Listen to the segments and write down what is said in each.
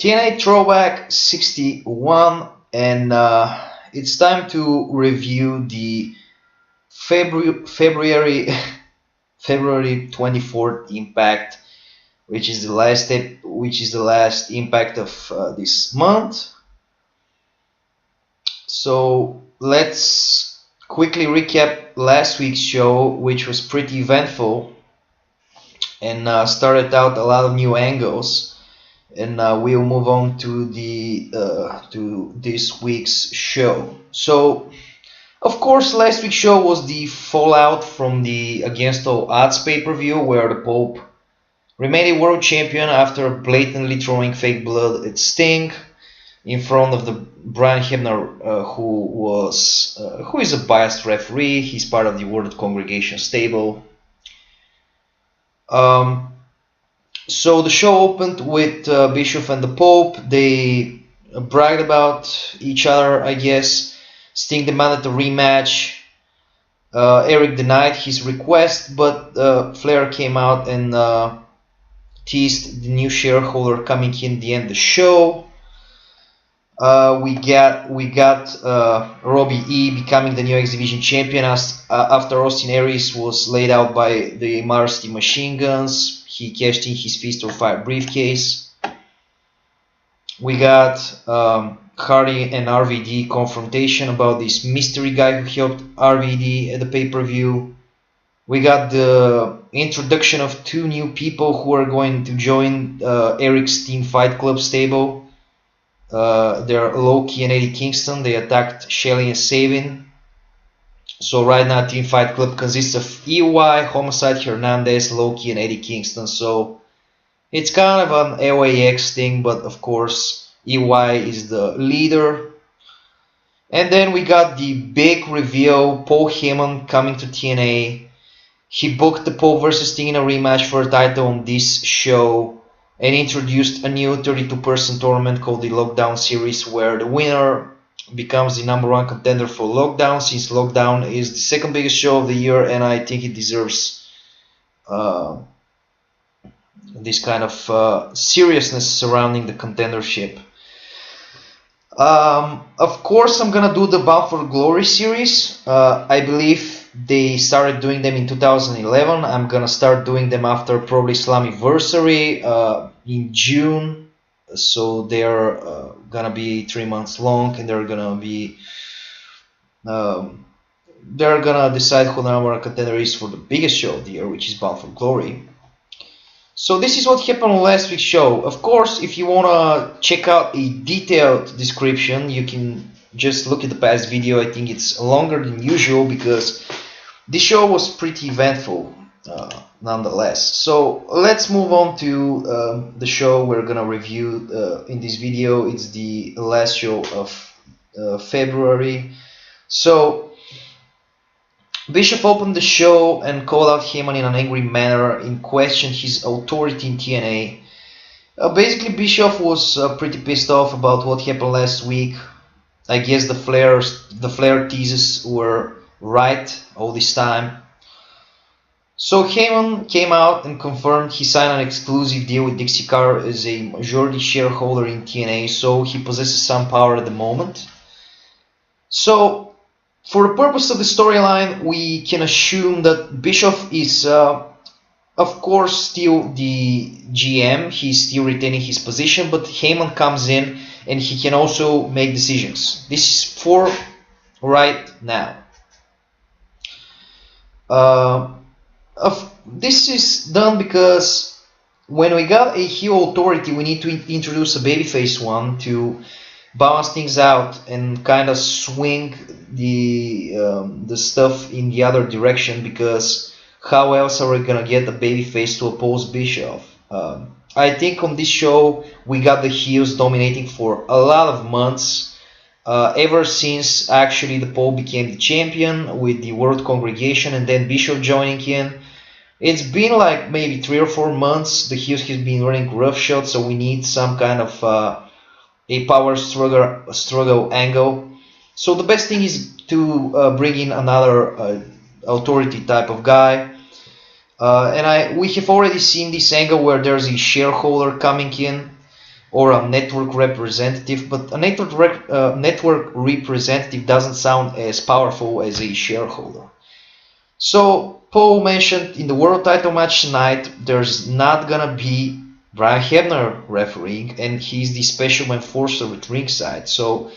TNA Throwback 61, and it's time to review the February 24th Impact, which is the last Impact of this month. So let's quickly recap last week's show, which was pretty eventful and started out a lot of new angles. And we'll move on to this week's show. So, of course, last week's show was the fallout from the Against All Odds pay-per-view, where the Pope remained a world champion after blatantly throwing fake blood at Sting in front of the Brian Hebner, who is a biased referee. He's part of the World Congregation stable. So the show opened with Bischoff and the Pope. They bragged about each other, I guess. Sting demanded a rematch. Eric denied his request, but Flair came out and teased the new shareholder coming in the end of the show. We got Robbie E becoming the new X Division champion after Austin Aries was laid out by the Mars City Machine Guns. He cashed in his Fist or Fire briefcase. We got Hardy and RVD confrontation about this mystery guy who helped RVD at the pay-per-view. We got the introduction of two new people who are going to join Eric's Team Fight Club stable. They're Loki and Eddie Kingston. They attacked Shelly and Sabin. So right now Team Fight Club consists of EY, Homicide, Hernandez, Loki, and Eddie Kingston. So it's kind of an LAX thing, but of course EY is the leader. And then we got the big reveal, Paul Heyman coming to TNA. He booked the Pope vs. Sting in a rematch for a title on this show and introduced a new 32-person tournament called the Lockdown Series, where the winner becomes the #1 contender for Lockdown, since Lockdown is the second biggest show of the year, and I think it deserves this kind of seriousness surrounding the contendership. Of course, I'm gonna do the Bound for Glory series. I believe they started doing them in 2011. I'm gonna start doing them after probably Slammiversary in June. So they're gonna be 3 months long, and they're gonna decide who the #1 contender is for the biggest show of the year, which is Bound for Glory. So this is what happened on last week's show. Of course, if you wanna check out a detailed description, you can just look at the past video. I think it's longer than usual because the show was pretty eventful. Nonetheless, so let's move on to the show we're gonna review in this video. It's the last show of February. So Bischoff opened the show and called out Heyman in an angry manner and questioned his authority in TNA. Basically, Bischoff was pretty pissed off about what happened last week. I guess the Flair teases were right all this time. So Heyman came out and confirmed he signed an exclusive deal with Dixie Carter as a majority shareholder in TNA, so he possesses some power at the moment. So for the purpose of the storyline, we can assume that Bischoff is, of course, still the GM. He's still retaining his position, but Heyman comes in and he can also make decisions. This is for right now. This is done because when we got a heel authority, we need to introduce a babyface one to balance things out and kind of swing the stuff in the other direction, because how else are we gonna get a babyface to oppose Bischoff? I think on this show we got the heels dominating for a lot of months, ever since actually the Pope became the champion with the World Congregation and then Bischoff joining in. It's been like maybe 3 or 4 months. The heels have been running roughshod, so we need some kind of a power struggle angle. So the best thing is to bring in another authority type of guy. We have already seen this angle where there's a shareholder coming in. or a network representative, but a network representative doesn't sound as powerful as a shareholder. So Paul mentioned in the world title match tonight, there's not gonna be Brian Hebner refereeing, and he's the special enforcer at ringside. So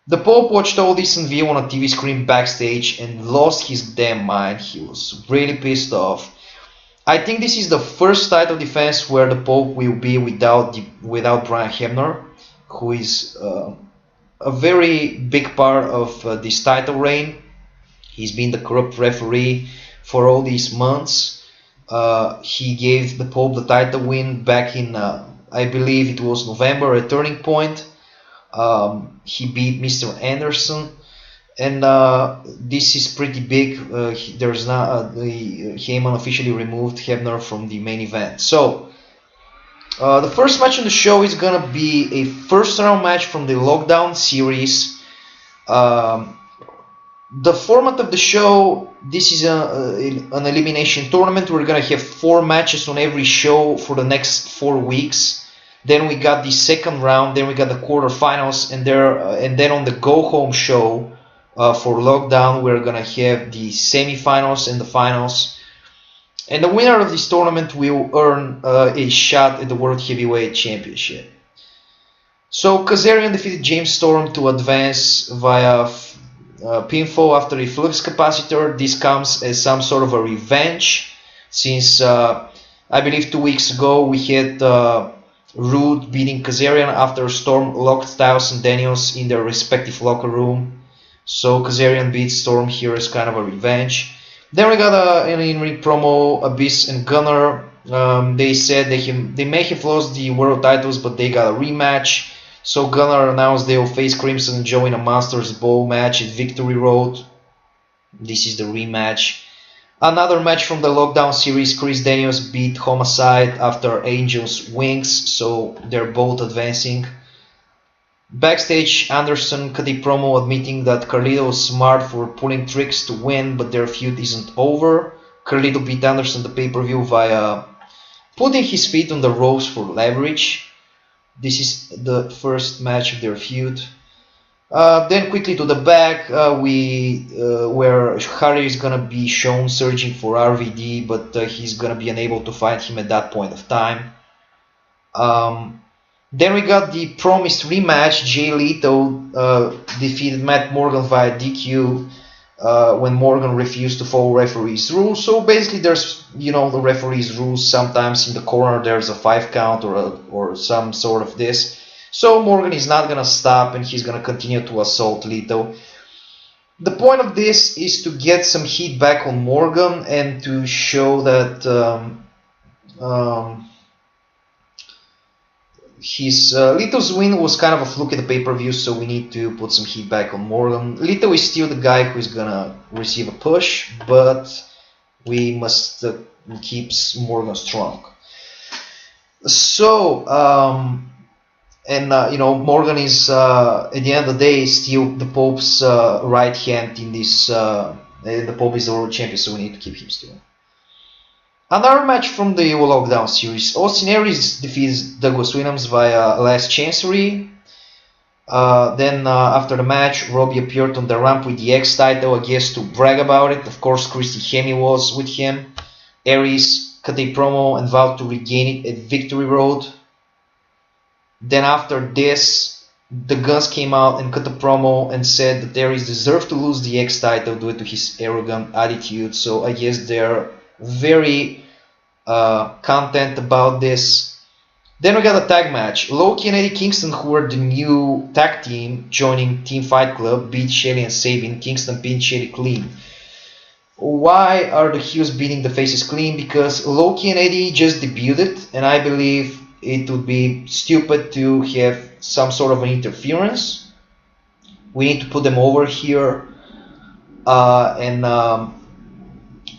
the Pope watched all this in view on a TV screen backstage and lost his damn mind. He was really pissed off. I think this is the first title defense where the Pope will be without Brian Hebner, who is a very big part of this title reign. He's been the corrupt referee for all these months. He gave the Pope the title win back in, I believe it was November, at Turning Point. He beat Mr. Anderson, and this is pretty big. There's not Heyman officially removed Hebner from the main event. So the first match on the show is gonna be a first round match from the Lockdown series. The format of the show, this is an elimination tournament. We're gonna have 4 matches on every show for the next 4 weeks. Then we got the second round, then we got the quarterfinals, and then on the go-home show for Lockdown, we're gonna have the semifinals and the finals. And the winner of this tournament will earn a shot at the World Heavyweight Championship. So Kazarian defeated James Storm to advance via pinfall after a flux capacitor. This comes as some sort of a revenge, since I believe 2 weeks ago we had Rude beating Kazarian after Storm locked Styles and Daniels in their respective locker room. So Kazarian beats Storm here as kind of a revenge. Then we got an in-ring promo, Abyss and Gunner. They said they may have lost the world titles, but they got a rematch. So Gunner announced they will face Crimson and Joe in a Masters Bowl match at Victory Road. This is the rematch. Another match from the Lockdown series, Chris Daniels beat Homicide after Angel's Wings, so they're both advancing. Backstage, Anderson cut a promo admitting that Carlito was smart for pulling tricks to win, but their feud isn't over. Carlito beat Anderson the pay-per-view via putting his feet on the ropes for leverage. This is the first match of their feud. Then quickly to the back, where Harry is gonna be shown searching for RVD, but he's gonna be unable to find him at that point of time. Then we got the promised rematch. Jay Leto defeated Matt Morgan via DQ when Morgan refused to follow referee's rules. So basically, there's the referee's rules. Sometimes in the corner there's a 5 count or some sort of this. So Morgan is not gonna stop and he's gonna continue to assault Leto. The point of this is to get some heat back on Morgan and to show that Leto's win was kind of a fluke at the pay-per-view, so we need to put some heat back on Morgan. Leto is still the guy who is gonna receive a push, but we must keep Morgan strong. So Morgan is at the end of the day still the Pope's right hand in this. The Pope is the world champion, so we need to keep him still. Another match from the Lockdown series. Austin Aries defeats Douglas Williams via Last Chancery. Then after the match, Robbie appeared on the ramp with the X title, I guess to brag about it. Of course, Christy Hemme was with him. Aries cut a promo and vowed to regain it at Victory Road. Then after this, the Guns came out and cut a promo and said that Aries deserved to lose the X title due to his arrogant attitude. So I guess they're very content about this. Then we got a tag match. Loki and Eddie Kingston, who were the new tag team joining Team Fight Club, beat Shelley and Sabin. Kingston pinned Shelley clean. Why are the heels beating the faces clean? Because Loki and Eddie just debuted, and I believe it would be stupid to have some sort of an interference. We need to put them over here, and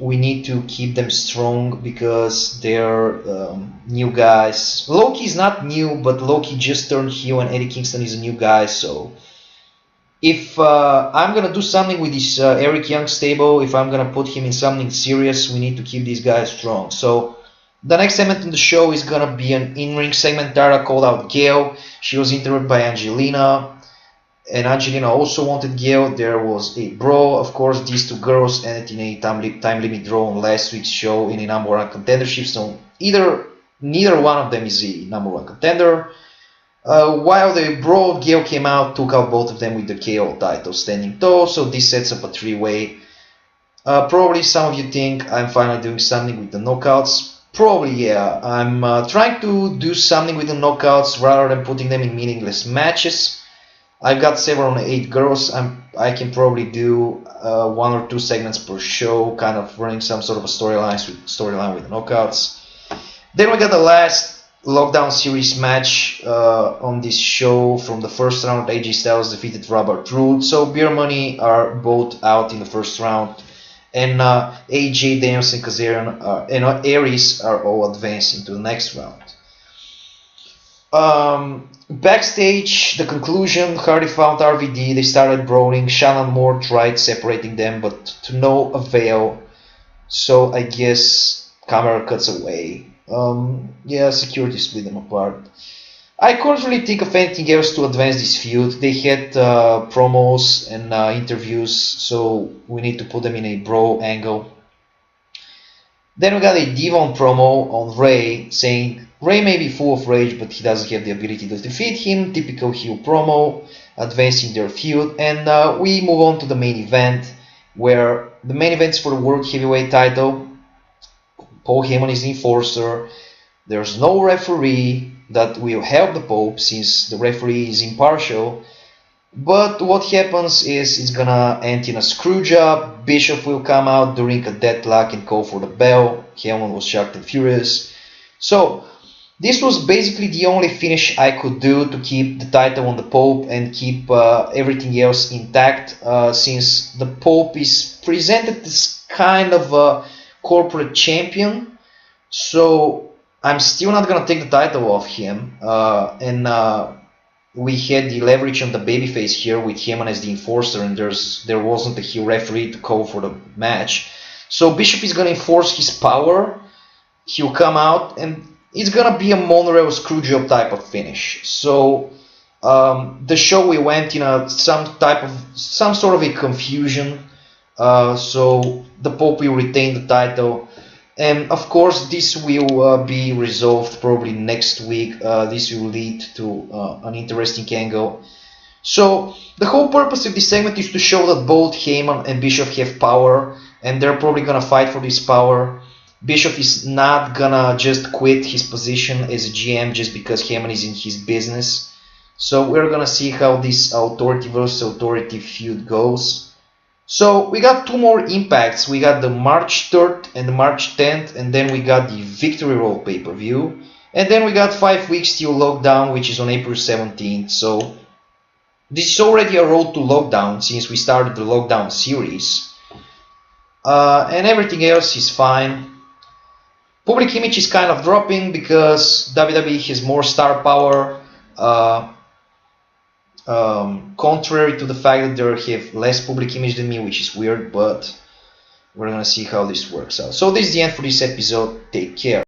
we need to keep them strong because they're new guys. Loki is not new, but Loki just turned heel and Eddie Kingston is a new guy. So if I'm going to do something with this Eric Young stable, if I'm going to put him in something serious, we need to keep these guys strong. So The next segment in the show is gonna be an in-ring segment. Tara called out Gail. She was interrupted by Angelina, and Angelina also wanted Gail. There was a brawl. Of course, these two girls ended in a time limit draw on last week's show in a number one contendership. So neither one of them is a number one contender. While they brawled, Gail came out, took out both of them with the KO title standing tall. So this sets up a three-way. Probably some of you think I'm finally doing something with the knockouts. Probably, yeah. I'm trying to do something with the knockouts rather than putting them in meaningless matches. I've got 7 or 8 girls. I can probably do 1 or 2 segments per show, kind of running some sort of a storyline with knockouts. Then we got the last Lockdown Series match on this show. From the first round, AJ Styles defeated Robert Roode. So Beer Money are both out in the first round. And AJ, Danielson, Kazarian, and Aries are all advancing to the next round. Backstage, the conclusion, Hardy found RVD, they started brawling. Shannon Moore tried separating them, but to no avail. So I guess camera cuts away. Yeah, security split them apart. I couldn't really think of anything else to advance this feud. They had promos and interviews, so we need to put them in a brawl angle. Then we got a Devon promo on Ray saying Ray may be full of rage, but he doesn't have the ability to defeat him. Typical heel promo, advancing their feud. And we move on to the main event, where the main event is for the World Heavyweight title. Paul Heyman is the enforcer. There's no referee that will help the Pope since the referee is impartial. But what happens is it's gonna end in a screw job. Bischoff will come out during a deadlock and call for the bell. Heyman was shocked and furious. So this was basically the only finish I could do to keep the title on the Pope and keep everything else intact, since the Pope is presented as kind of a corporate champion. So I'm still not gonna take the title off him, and we had the leverage on the babyface here with Heyman as the enforcer, and there wasn't a heel referee to call for the match. So Bishop is gonna enforce his power. He'll come out, and it's gonna be a monorail screwjob type of finish. So the show we went in some sort of a confusion. So the Pope will retain the title. And of course, this will be resolved probably next week. This will lead to an interesting angle. So the whole purpose of this segment is to show that both Heyman and Bischoff have power, and they're probably gonna fight for this power. Bischoff is not gonna just quit his position as a GM just because Heyman is in his business. So we're gonna see how this authority versus authority feud goes. So we got 2 more impacts. We got the March 3rd and the March 10th, and then we got the Victory Road pay-per-view. And then we got 5 weeks till Lockdown, which is on April 17th. So this is already a road to Lockdown since we started the Lockdown series. And everything else is fine. Public image is kind of dropping because WWE has more star power. Contrary to the fact that they have less public image than me, which is weird, but we're gonna see how this works out. So this is the end for this episode. Take care.